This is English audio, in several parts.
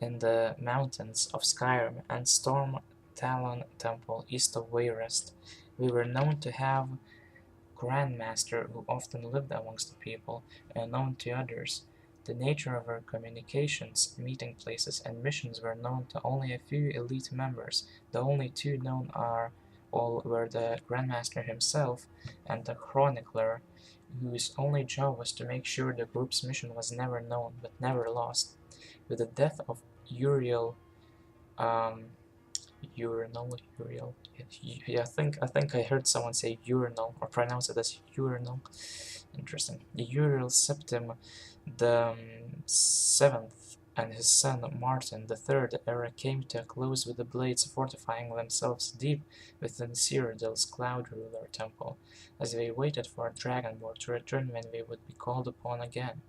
in the mountains of Skyrim and Storm Talon Temple east of Wayrest. We were known to have Grandmaster who often lived amongst the people, unknown to others. The nature of our communications, meeting places, and missions were known to only a few elite members. The only two known are all were the Grandmaster himself and the Chronicler, whose only job was to make sure the group's mission was never known but never lost. With the death of Uriel, um, Uriel. Yeah, I think I heard someone say urinal or pronounce it as urinal. Interesting. Uriel Septim the seventh and his son Martin the third era came to a close with the blades fortifying themselves deep within Cyrodiil's Cloud Ruler temple, as they waited for a dragonborn to return when they would be called upon again.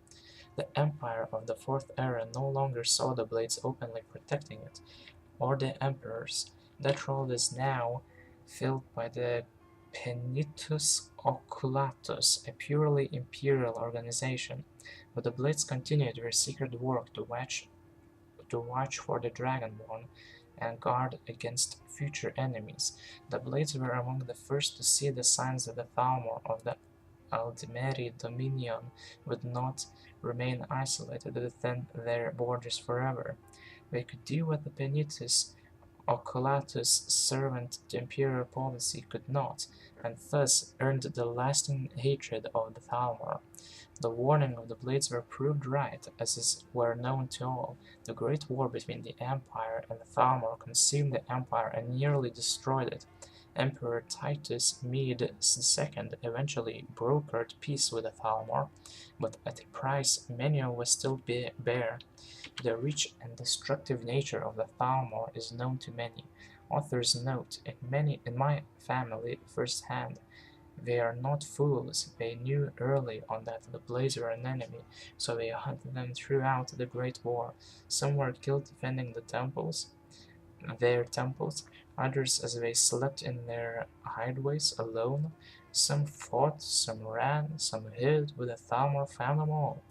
The Empire of the Fourth Era no longer saw the blades openly protecting it, or the emperors. That role is now filled by the Penitus Oculatus, a purely imperial organization, but the Blades continued their secret work to watch for the Dragonborn and guard against future enemies. The Blades were among the first to see the signs that the Thalmor of the Aldmeri Dominion would not remain isolated within their borders forever. They could do what the Penitus Oculatus' servant to imperial policy could not, and thus earned the lasting hatred of the Thalmor. The warning of the Blades were proved right, as is were known to all. The great war between the Empire and the Thalmor consumed the Empire and nearly destroyed it. Emperor Titus Mede II eventually brokered peace with the Thalmor, but at a price many of us still bear. The rich and destructive nature of the Thalmor is known to many. Authors note in my family firsthand. They are not fools. They knew early on that the Blades were an enemy, so they hunted them throughout the Great War. Some were killed defending their temples, others as they slept in their hideaways alone. Some fought, some ran, some hid with the Thalmor found them all.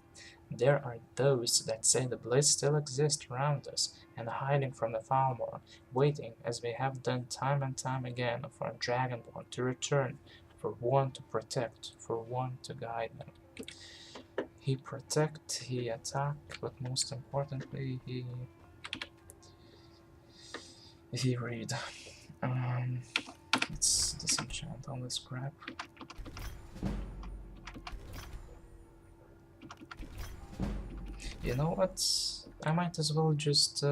There are those that say the Blades still exist around us and hiding from the Thalmor, waiting, as they have done time and time again, for a Dragonborn to return, for one to protect, for one to guide them. He protect, he attack, but most importantly, he read. Let's disenchant all this crap. You know what? I might as well just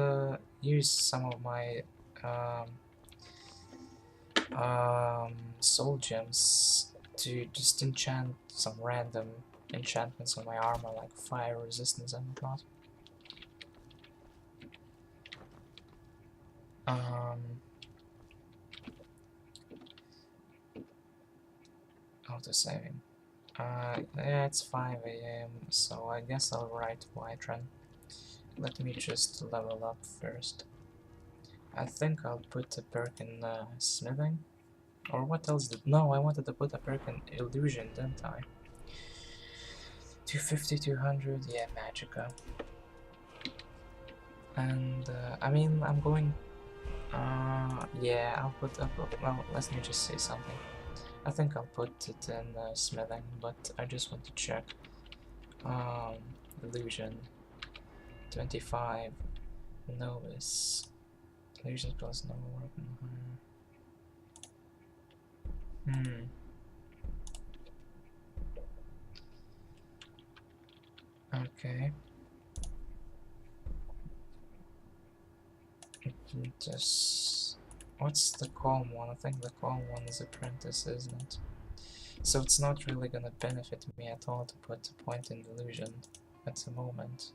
use some of my soul gems to just enchant some random enchantments on my armor, like fire resistance and whatnot. Auto saving. Yeah, it's 5 AM, so I guess I'll write Whiterun. Let me just level up first. I think I'll put a perk in smithing. Or what else did... No, I wanted to put a perk in illusion, didn't I? 250, 200, yeah, Magicka. And, I mean, I'm going... yeah, I'll put up... Well, let me just say something. I think I'll put it in smithing, but I just want to check. Illusion. 25. Novice. Illusion plus no weapon. Okay. Just... What's the calm one? I think the calm one is apprentice, isn't it? So it's not really gonna benefit me at all to put a point in illusion at the moment.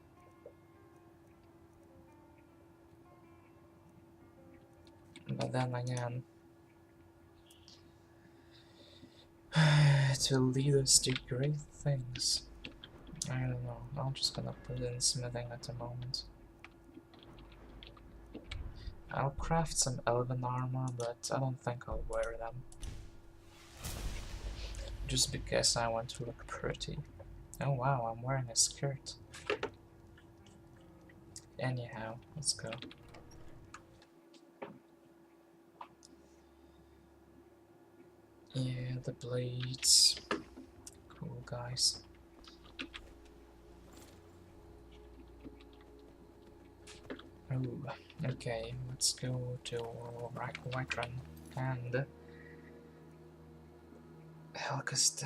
But then again, it will lead us to great things. I don't know, I'm just gonna put in smithing at the moment. I'll craft some elven armor, but I don't think I'll wear them. Just because I want to look pretty. Oh wow, I'm wearing a skirt. Anyhow, let's go. Yeah, the blades. Cool, guys. Oh, okay, let's go to Whiterun and Helghast.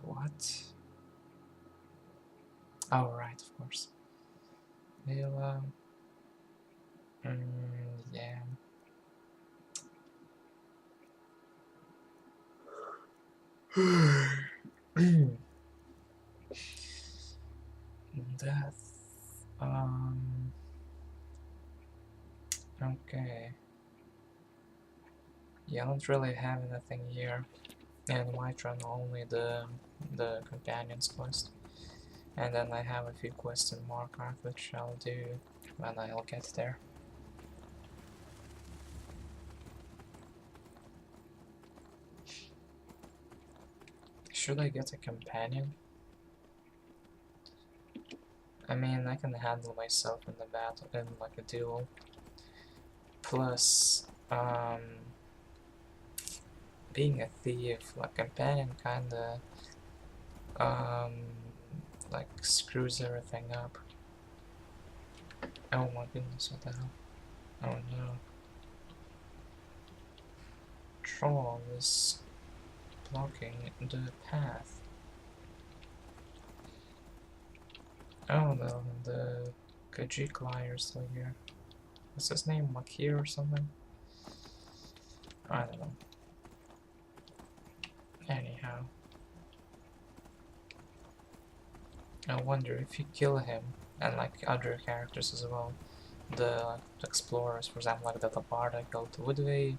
What? Oh, right, of course. We'll, yeah. Death. Okay. Yeah, I don't really have anything here. In Whiterun, only the companions quest. And then I have a few quests in Markarth, which I'll do when I'll get there. Should I get a companion? I mean, I can handle myself in the battle, in like a duel. Plus, being a thief, like companion kinda, like screws everything up. Oh my goodness, what the hell? Oh no. Troll is blocking the path. Oh no, the Kajik liar is still here. What's his name? Makir or something? I don't know. Anyhow. I wonder if you kill him, and like other characters as well, the explorers, for example, like the Labard I killed, would they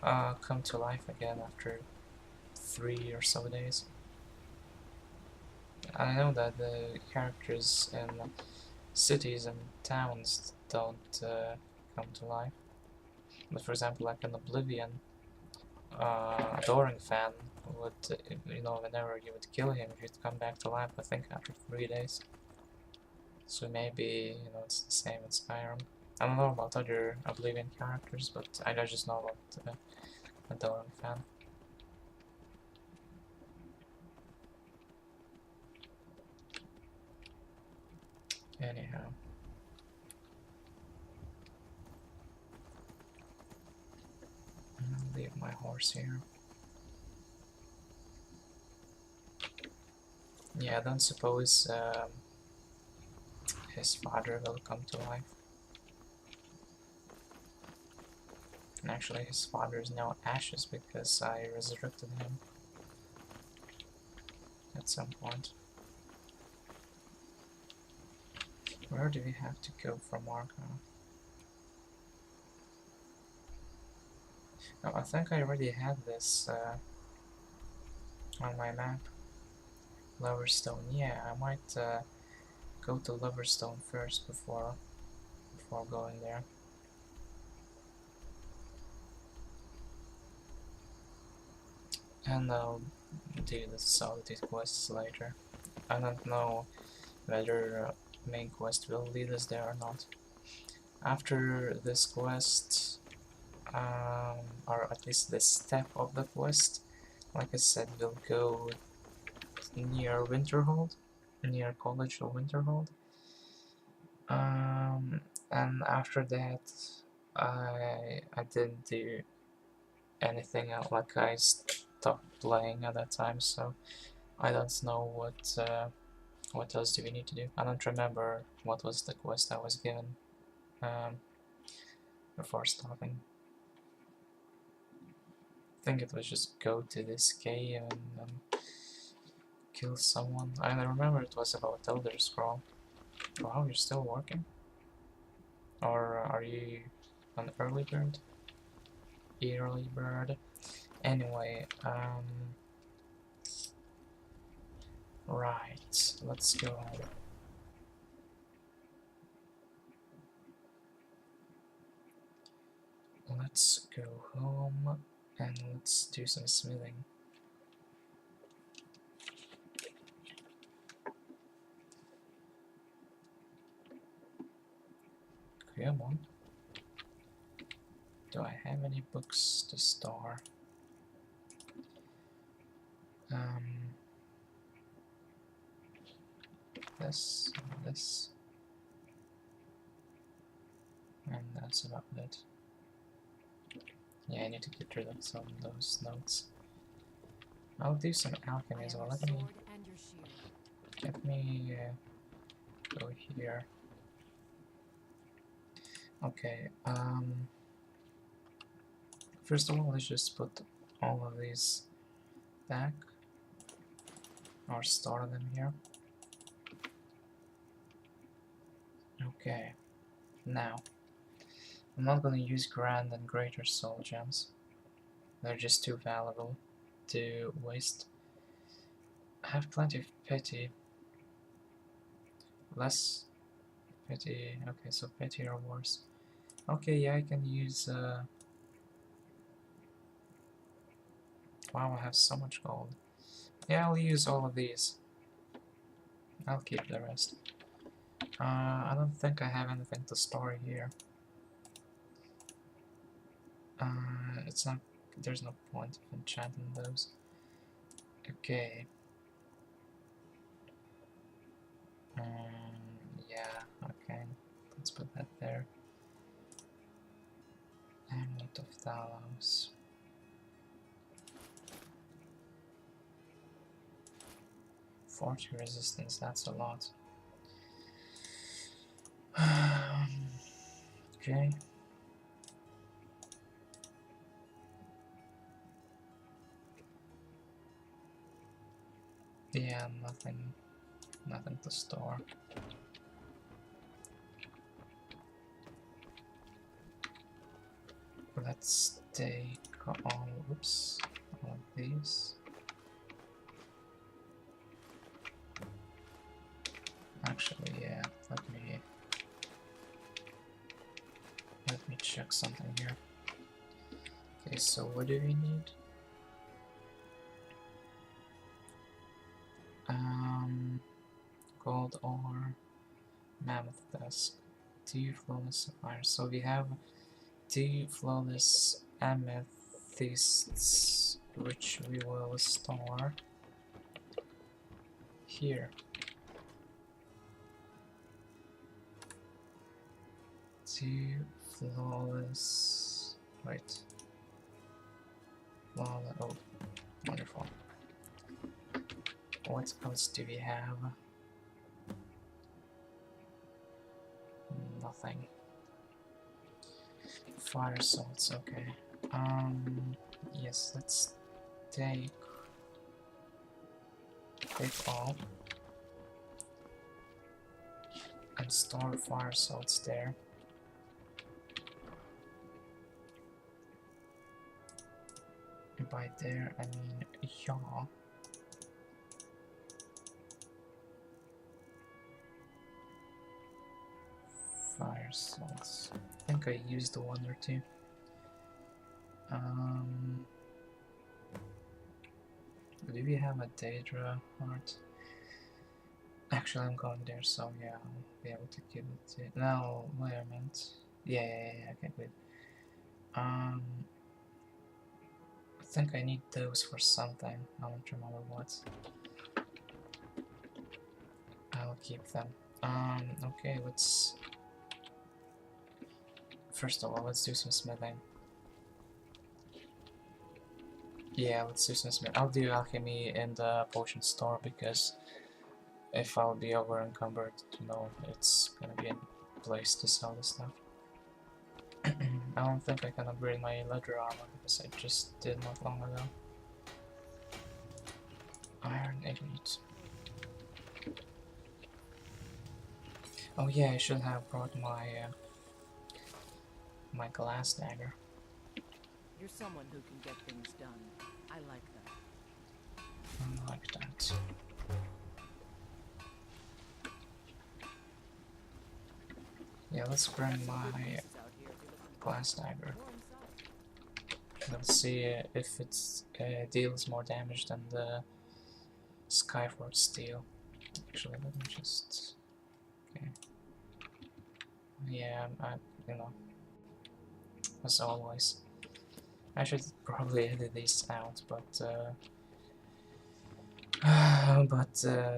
come to life again after 3 or so days? I know that the characters in cities and towns don't come to life, but for example, like in Oblivion, Adoring Fan would, you know, whenever you would kill him, he'd come back to life, I think, after 3 days. So maybe, you know, it's the same in Skyrim. I don't know about other Oblivion characters, but I just know about Adoring Fan. Anyhow. I'll leave my horse here. Yeah, I don't suppose his father will come to life. And actually, his father is now ashes because I resurrected him at some point. Where do we have to go from Markarth? Oh, I think I already had this on my map. Loverstone. Yeah, I might go to Loverstone first before going there. And I'll do the solitude quests later. I don't know whether main quest will lead us there or not. After this quest, or at least this step of the quest, like I said, we'll go near Winterhold, near College of Winterhold. And after that, I didn't do anything else, like I stopped playing at that time, so I don't know what else do we need to do. I don't remember what was the quest I was given before stopping. I think it was just go to this cave and kill someone. I remember it was about Elder Scroll. Wow, you're still working? Or are you an early bird? Early bird. Anyway, right, let's go. Let's go home and let's do some smithing. Come on. Do I have any books to store? This, this, and that's about it. Yeah, I need to get rid of some of those notes. I'll do some alchemy as well. Let me go here. Okay, first of all, let's just put all of these back, or store them here. Okay, now, I'm not gonna use Grand and Greater Soul Gems. They're just too valuable to waste. I have plenty of Pity. Less Pity, okay, so Pity or worse. Okay, yeah, I can use, wow, I have so much gold. Yeah, I'll use all of these. I'll keep the rest. I don't think I have anything to store here. It's not, there's no point of enchanting those. Okay. Yeah, okay. Let's put that there. Amulet of Talos. 40 resistance, that's a lot. Okay. Yeah, nothing to store. Let's take all, oops, all of these. Actually, yeah, let me check something here. Okay, so what do we need? Gold ore, mammoth tusk, 2 flawless sapphires. So we have 2 flawless amethysts, which we will store here. 2 flawless. Wait. Flawless. Oh, wonderful. What else do we have? Nothing. Fire salts, okay. Yes, let's take all and store fire salts there. And by there, I mean yeah. Fire salts. I think I used 1 or 2. Do we have a Daedra heart? Actually, I'm going there, so yeah, I'll be able to give it to. No, what I meant. Yeah, okay, good. I think I need those for something. I don't remember what. I'll keep them. Okay, let's. First of all, let's do some smithing. Yeah, let's do some smithing. I'll do alchemy in the potion store because if I'll be over encumbered, it's gonna be a place to sell this stuff. I don't think I can upgrade my leather armor because I just did not long ago. Iron 88. Oh yeah, I should have brought my my glass dagger. You're someone who can get things done. I like that. I like that. Yeah, let's bring my glass dagger. Let's see if it deals more damage than the Skyforge steel. Actually, let me just. Okay. Yeah, you know, as always. I should probably edit this out, but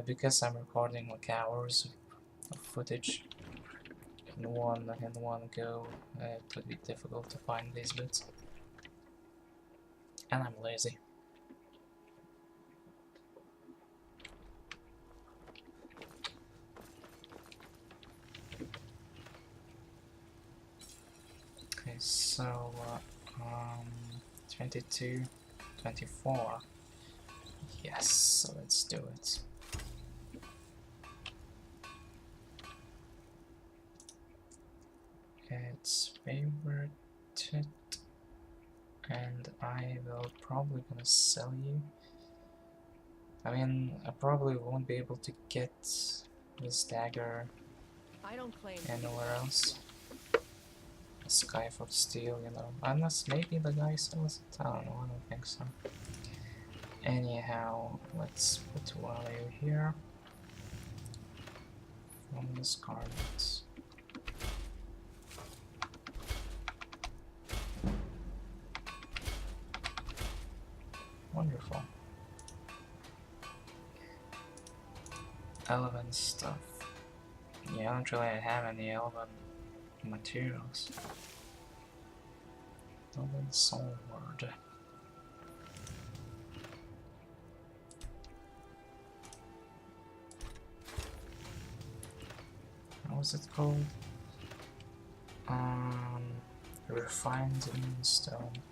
because I'm recording like hours of footage in one go, it would be difficult to find these bits, and I'm lazy. Okay, so 22, 24. Yes, so let's do it. It's favorited, and I will probably gonna sell you. I mean, I probably won't be able to get this dagger I don't claim to be the anywhere best else. A sky for steel, you know. Unless maybe the guy sells it. I don't know, I don't think so. Anyhow, let's put value here from the scarlet. Wonderful. Elven stuff. Yeah, I don't really have any elven materials. Elven sword. What was it called? Refined moonstone.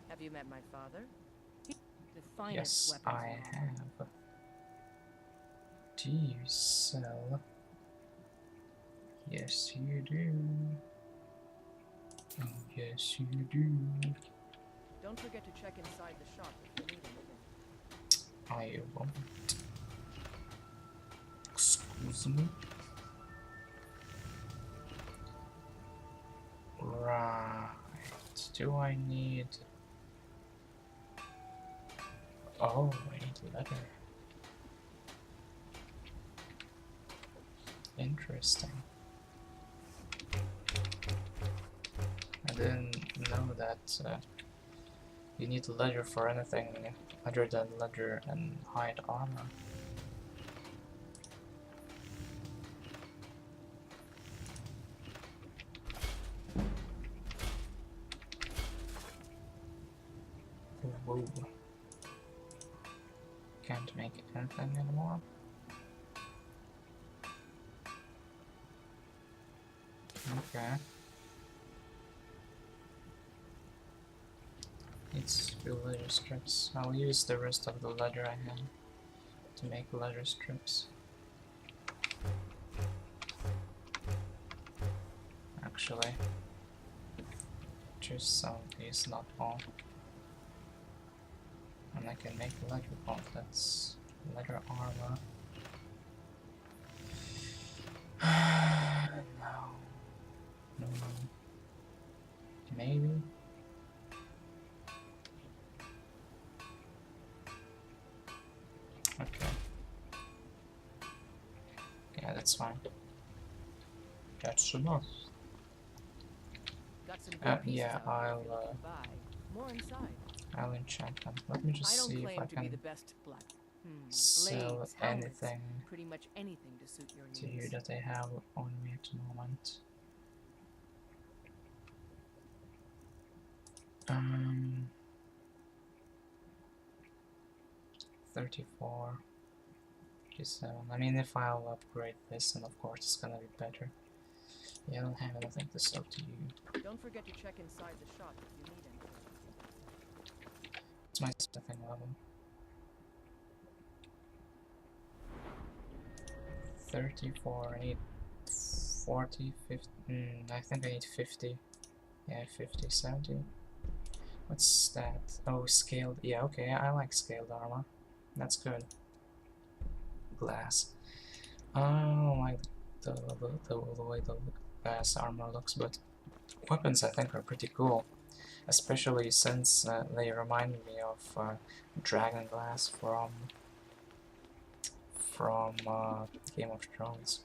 Have you met my father? The finest Yes, weapons I in all. have. Do you sell? Yes, you do. Oh, yes, you do. Don't forget to check inside the shop if you need anything. I won't. Excuse me. Right. Do I need... Oh, I need leather. Interesting. I didn't know that you need leather for anything other than leather and hide armor. Whoa. Can't make anything anymore. Okay. It's few leather strips. I'll use the rest of the leather I have to make leather strips. Actually, just some of these, not all. And I can make leather gauntlets, leather armor. No. No. Maybe. Okay. Yeah, that's fine. That's enough. Got some good pieces Yeah, out there if you're looking to buy. More inside. I'll enchant them. Let me I just don't see if claim I to be the can best black. sell Blades, helmets, anything pretty much anything to suit your to you needs. that I have on me at the moment. 34, 57. I mean, if I'll upgrade this, then of course it's gonna be better. Yeah, I don't have anything to sell to you. Don't forget to check inside the shop if you need anything. It's my stuffing level. 34, I need 40, 50, I think I need 50. Yeah, 50, 70. What's that? Oh, scaled. Yeah, okay, I like scaled armor. That's good. Glass. I don't like the way the glass armor looks, but weapons I think are pretty cool. Especially since they remind me of Dragon Glass from Game of Thrones.